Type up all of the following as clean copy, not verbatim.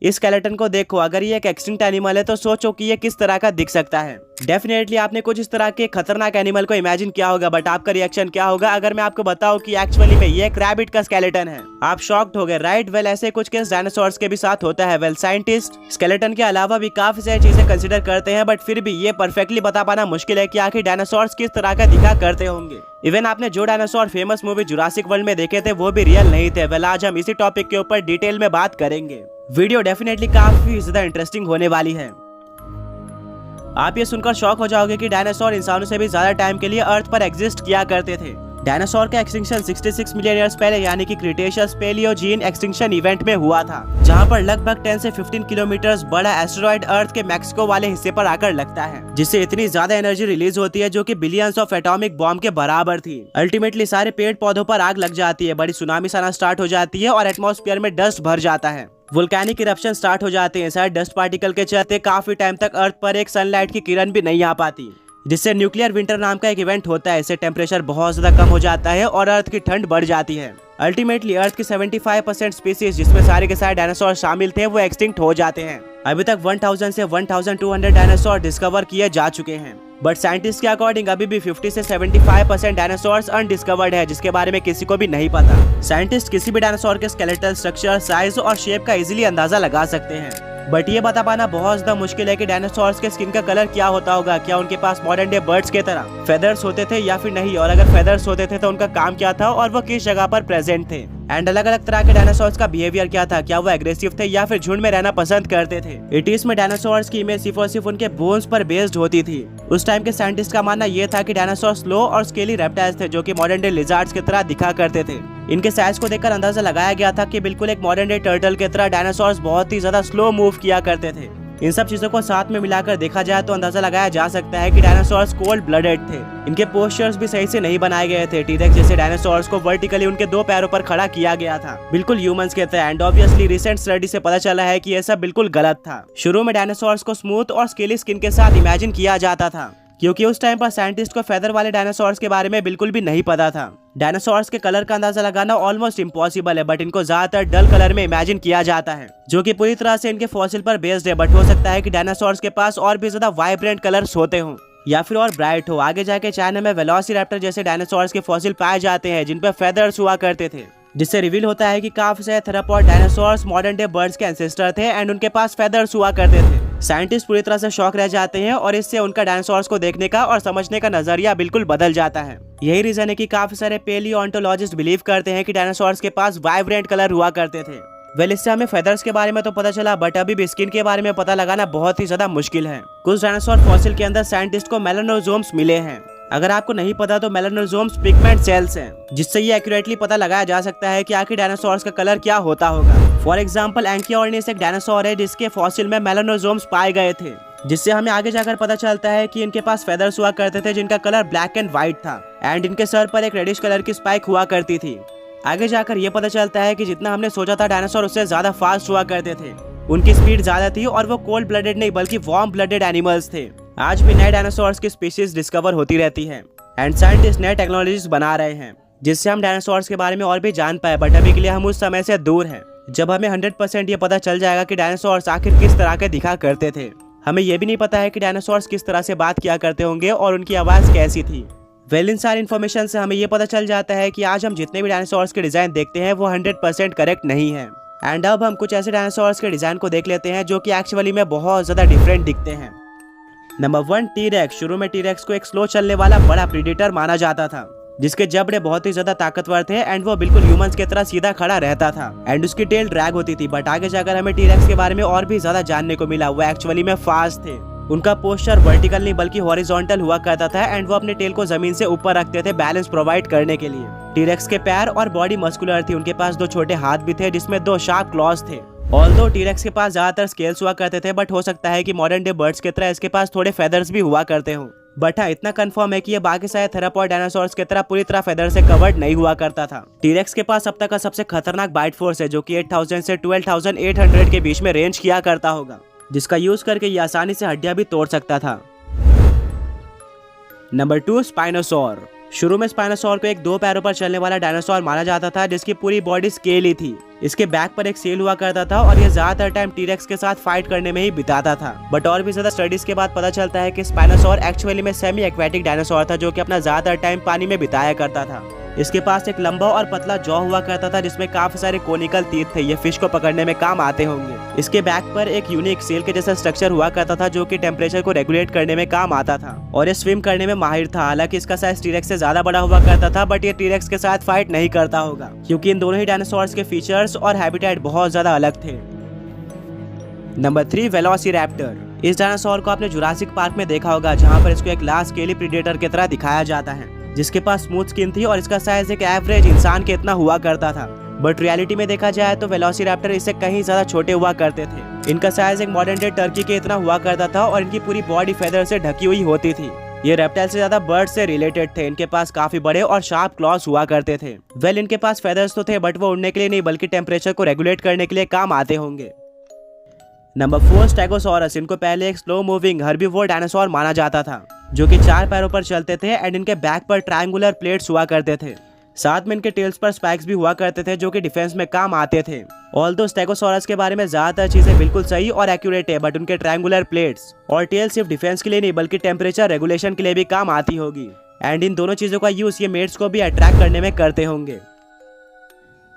इस स्केलेटन को देखो, अगर ये एक एक्सटिंक्ट एनिमल है तो सोचो कि ये किस तरह का दिख सकता है। डेफिनेटली आपने कुछ इस तरह के खतरनाक एनिमल को इमेजिन किया होगा, बट आपका रिएक्शन क्या होगा अगर मैं आपको बताऊं कि एक्चुअली में ये एक रैबिट का स्केलेटन है? आप शॉक्ड हो गए, राइट? वेल, ऐसे कुछ केस डायनासोर्स के भी साथ होता है। वेल, साइंटिस्ट स्केलेटन के अलावा भी काफी सारी चीजें कंसिडर करते हैं, बट फिर भी ये परफेक्टली बता पाना मुश्किल है कि आखिर डायनासोर्स किस तरह का दिखा करते होंगे। इवन आपने जो dinosaur famous movie Jurassic world में देखे थे वो भी रियल नहीं थे। वेल, आज हम इसी टॉपिक के ऊपर डिटेल में बात करेंगे। वीडियो डेफिनेटली काफी ज्यादा इंटरेस्टिंग होने वाली है। आप ये सुनकर शॉक हो जाओगे कि डायनासोर इंसानों से भी ज्यादा टाइम के लिए अर्थ पर एग्जिस्ट किया करते थे। डायनासोर का एक्सटिंक्शन 66 मिलियन ईयर्स पहले यानी कि क्रिटेशियस पेलियोजीन एक्सटिंक्शन इवेंट में हुआ था, जहां पर लगभग 10 से 15 किलोमीटर बड़ा एस्टेरॉइड अर्थ के मैक्सिको वाले हिस्से पर आकर लगता है, जिससे इतनी ज्यादा एनर्जी रिलीज होती है जो कि बिलियंस ऑफ एटॉमिक बॉम्ब के बराबर थी। अल्टीमेटली सारे पेड़ पौधों पर आग लग जाती है, बड़ी सुनामी आना स्टार्ट हो जाती है और एटमॉस्फेयर में डस्ट भर जाता है। वोल्केनिक इरप्शन स्टार्ट हो जाते हैं। सारे डस्ट पार्टिकल के चलते काफी टाइम तक अर्थ पर एक सनलाइट की किरण भी नहीं आ पाती, जिससे न्यूक्लियर विंटर नाम का एक इवेंट होता है। इससे टेम्परेचर बहुत ज्यादा कम हो जाता है और अर्थ की ठंड बढ़ जाती है। अल्टीमेटली अर्थ की 75% स्पीसीज, जिसमें सारे के सारे डायनासोर शामिल थे, वो एक्सटिंक्ट हो जाते हैं। अभी तक 1000 से 1200 डायनासोर डिस्कवर किए जा चुके हैं, बट साइंटिस्ट के अकॉर्डिंग अभी भी 50 से 75% डायनासोर्स अनडिस्कवर्ड है, जिसके बारे में किसी को भी नहीं पता। साइंटिस्ट किसी भी डायनासोर के स्केलेटल स्ट्रक्चर, साइज और शेप का इजीली अंदाजा लगा सकते हैं, बट ये बता पाना बहुत ज्यादा मुश्किल है कि डायनासोर्स के स्किन का कलर क्या होता होगा। क्या उनके पास मॉडर्न डे बर्ड्स के तरह फेदर्स होते थे या फिर नहीं, और अगर फेदर्स होते थे तो उनका काम क्या था और वो किस जगह पर प्रेजेंट थे। एंड अलग अलग तरह के डायनासोर्स का बिहेवियर क्या था, क्या वो एग्रेसिव थे या फिर झुंड में रहना पसंद करते थे। 80s में डायनासोर्स की इमेज सिर्फ और सिर्फ उनके बोन्स पर बेस्ड होती थी। उस टाइम के साइंटिस्ट का मानना यह था कि डायनासोर स्लो और स्केली रेप्टाइल्स थे, जो कि मॉडर्न डे लिजार्ड्स की तरह दिखा करते थे। इनके साइज को देखकर अंदाजा लगाया गया था कि बिल्कुल एक मॉडर्न डे टर्टल की तरह डायनासोर्स बहुत ही ज्यादा स्लो मूव किया करते थे। इन सब चीजों को साथ में मिलाकर देखा जाए तो अंदाजा लगाया जा सकता है कि डायनासोर्स कोल्ड ब्लडेड थे। इनके पोस्चर्स भी सही से नहीं बनाए गए थे। टीरेक्स जैसे डायनासोर्स को वर्टिकली उनके 2 पैरों पर खड़ा किया गया था, बिल्कुल ह्यूमंस के तरह। एंड ऑब्वियसली रिसेंट स्टडी से पता चला है कि यह सब बिल्कुल गलत था। शुरू में डायनासोर्स को स्मूथ और स्केली स्किन के साथ इमेजिन किया जाता था, क्योंकि उस टाइम पर साइंटिस्ट को फेदर वाले डायनासोर्स के बारे में बिल्कुल भी नहीं पता था। डायनासोर्स के कलर का अंदाजा लगाना ऑलमोस्ट इम्पॉसिबल है, बट इनको ज्यादातर डल कलर में इमेजिन किया जाता है, जो कि पूरी तरह से इनके फॉसिल पर बेस्ड है। बट हो सकता है कि डायनासोर्स के पास और भी ज्यादा वाइब्रेंट कलर्स होते हों या फिर और ब्राइट हो। आगे जाके चाइना में वेलोसिरैप्टर जैसे डायनासोर्स के फॉसिल पाए जाते हैं, जिन पर फेदर्स हुआ करते थे, जिससे रिवील होता है कि काफी सारे थेरापॉड डायनासोर्स मॉडर्न डे बर्ड्स के एंसेस्टर थे एंड उनके पास फेदर्स हुआ करते थे। साइंटिस्ट पूरी तरह से शॉक रह जाते हैं और इससे उनका डायनासोर्स को देखने का और समझने का नजरिया बिल्कुल बदल जाता है। यही रीजन है कि काफी सारे पेलियोंटोलॉजिस्ट बिलीव करते हैं कि डायनासोर्स के पास वाइब्रेंट कलर हुआ करते थे। वेल, इससे हमें फेदर्स के बारे में तो पता चला, बट अभी भी स्किन के बारे में पता लगाना बहुत ही ज्यादा मुश्किल है। कुछ डायनासोर फॉसिल के अंदर साइंटिस्ट को मेलानोसोम्स मिले हैं। अगर आपको नहीं पता तो मेलानोसोम्स पिगमेंट सेल्स हैं, जिससे ये एक्यूरेटली पता लगाया जा सकता है कि आखिर डायनासोर्स का कलर क्या होता होगा। फॉर एग्जाम्पल एंकियोर्निस एक डायनासोर है जिसके फॉसिल में मेलानोसोम्स पाए गए थे, जिससे हमें आगे जाकर पता चलता है कि इनके पास फेदर्स हुआ करते थे जिनका कलर ब्लैक एंड व्हाइट था, एंड इनके सर पर एक रेडिश कलर की स्पाइक हुआ करती थी। आगे जाकर ये पता चलता है कि जितना हमने सोचा था डायनासोर उससे ज्यादा फास्ट हुआ करते थे। उनकी स्पीड ज्यादा थी और वो कोल्ड ब्लडेड नहीं बल्कि वार्म ब्लडेड एनिमल्स थे। आज भी नए डायनासोर्स की स्पीशीज डिस्कवर होती रहती है एंड साइंटिस्ट नए टेक्नोलॉजीज बना रहे हैं, जिससे हम डायनासोर्स के बारे में और भी जान पाए। बट अभी के लिए हम उस समय से दूर हैं जब हमें 100% ये पता चल जाएगा कि डायनासोर्स आखिर किस तरह के दिखा करते थे। हमें ये भी नहीं पता है कि डायनासोर्स किस तरह से बात किया करते होंगे और उनकी आवाज कैसी थी। वेल, इन सारी इन्फॉर्मेशन से हमें ये पता चल जाता है कि आज हम जितने भी डायनासोर्स के डिजाइन देखते हैं वो 100% करेक्ट नहीं है। एंड अब हम कुछ ऐसे डायनासोर्स के डिजाइन को देख लेते हैं जो कि एक्चुअली में बहुत ज्यादा डिफरेंट दिखते हैं। Number 1, T-Rex. शुरू में टीरेक्स को एक स्लो चलने वाला बड़ा प्रीडेटर माना जाता था, जिसके जबड़े बहुत ही ज्यादा ताकतवर थे एंड वो बिल्कुल ह्यूमंस की तरह सीधा खड़ा रहता था एंड उसकी टेल ड्रैग होती थी। बट आगे जाकर हमें टीरेक्स के बारे में और भी ज्यादा जानने को मिला। वो एक्चुअली में फास्ट थे। उनका पोस्चर वर्टिकल नहीं बल्कि हॉरिजॉन्टल हुआ करता था एंड वो अपने टेल को जमीन से ऊपर रखते थे बैलेंस प्रोवाइड करने के लिए। टीरेक्स के पैर और बॉडी मस्कुलर थी। उनके पास 2 छोटे हाथ भी थे जिसमें 2 शार्प क्लॉज थे। ऑल्दो टीरेक्स के पास ज्यादातर स्केल्स हुआ करते थे, बट हो सकता है कि मॉडर्न डे बर्ड्स की तरह इसके पास थोड़े फेदर्स भी हुआ करते हों। बट हाँ, इतना कंफर्म है कि ये बाकी सारे थेरापॉड डायनासोर्स की तरह पूरी तरह फेदर से कवर्ड नहीं हुआ करता था। टीरेक्स के पास अब तक का सबसे खतरनाक बाइट फोर्स है, जो कि 8000 से 12800 के बीच में रेंज किया करता होगा, जिसका यूज करके ये आसानी से हड्डियां भी तोड़ सकता था। नंबर 2, स्पाइनोसॉर। शुरू में स्पाइनोसॉर को एक 2 पैरों पर चलने वाला डायनासोर माना जाता था जिसकी पूरी बॉडी स्केली थी। इसके बैक पर एक सेल हुआ करता था और ये ज्यादातर टाइम टीरेक्स के साथ फाइट करने में ही बिताता था। बट और भी ज्यादा स्टडीज के बाद पता चलता है कि स्पाइनोसॉर एक्चुअली में सेमी एक्वेटिक डायनासोर था जो कि अपना ज्यादातर टाइम पानी में बिताया करता था। इसके पास एक लंबा और पतला जॉ हुआ करता था जिसमें काफी सारे कोनिकल टीथ थे, ये फिश को पकड़ने में काम आते होंगे। इसके बैक पर एक यूनिक सेल के जैसा स्ट्रक्चर हुआ करता था जो कि टेम्परेचर को रेगुलेट करने में काम आता था और ये स्विम करने में माहिर था। हालांकि इसका साइज टीरेक्स से ज्यादा बड़ा हुआ करता था बट ये टीरेक्स के साथ फाइट नहीं करता होगा क्योंकि इन दोनों ही डायनासोर्स के फीचर्स और हैबिटेट बहुत ज्यादा अलग थे। Number 3, velociraptor. इस डायनासोर को आपने जुरासिक पार्क में देखा होगा जहाँ पर इसको एक लार्ज स्केली प्रीडेटर की तरह दिखाया जाता है जिसके पास स्मूथ स्किन थी और इसका साइज एक एवरेज इंसान के इतना हुआ करता था। बट रियलिटी में देखा जाए तो वेलोसिरैप्टर इससे कहीं ज्यादा छोटे हुआ करते थे। इनका साइज एक मॉडर्न डे टर्की के इतना हुआ करता था और इनकी पूरी बॉडी फेदर से ढकी हुई होती थी। ये रेप्टाइल से ज्यादा बर्ड से रिलेटेड थे। इनके पास काफी बड़े और शार्प क्लॉज हुआ करते थे। इनके पास फेदर्स तो थे बट वो उड़ने के लिए नहीं बल्कि टेम्परेचर को रेगुलेट करने के लिए काम आते होंगे। Number 4, stegosaurus. इनको पहले एक स्लो मूविंग हर्बीवोर डायनासोर माना जाता था जो कि 4 पैरों पर चलते थे एंड इनके बैक पर ट्रायंगुलर प्लेट्स हुआ करते थे। साथ में इनके टेल्स पर स्पाइक्स भी हुआ करते थे जो कि डिफेंस में काम आते थे। ऑल्दो स्टेगोसॉरस के बारे में ज्यादातर चीजें बिल्कुल सही और एक्यूरेट है बट उनके ट्रायंगुलर प्लेट्स और टेल सिर्फ डिफेंस के लिए नहीं बल्कि टेम्परेचर रेगुलेशन के लिए भी काम आती होगी एंड इन दोनों चीजों का यूज ये मेट्स को भी अट्रैक्ट करने में करते होंगे।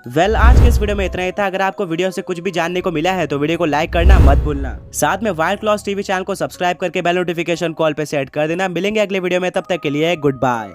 आज के इस वीडियो में इतना ही था। अगर आपको वीडियो से कुछ भी जानने को मिला है तो वीडियो को लाइक करना मत भूलना। साथ में वाइल्ड क्लॉज टीवी चैनल को सब्सक्राइब करके बेल नोटिफिकेशन कॉल पे सेट कर देना। मिलेंगे अगले वीडियो में, तब तक के लिए गुड बाय।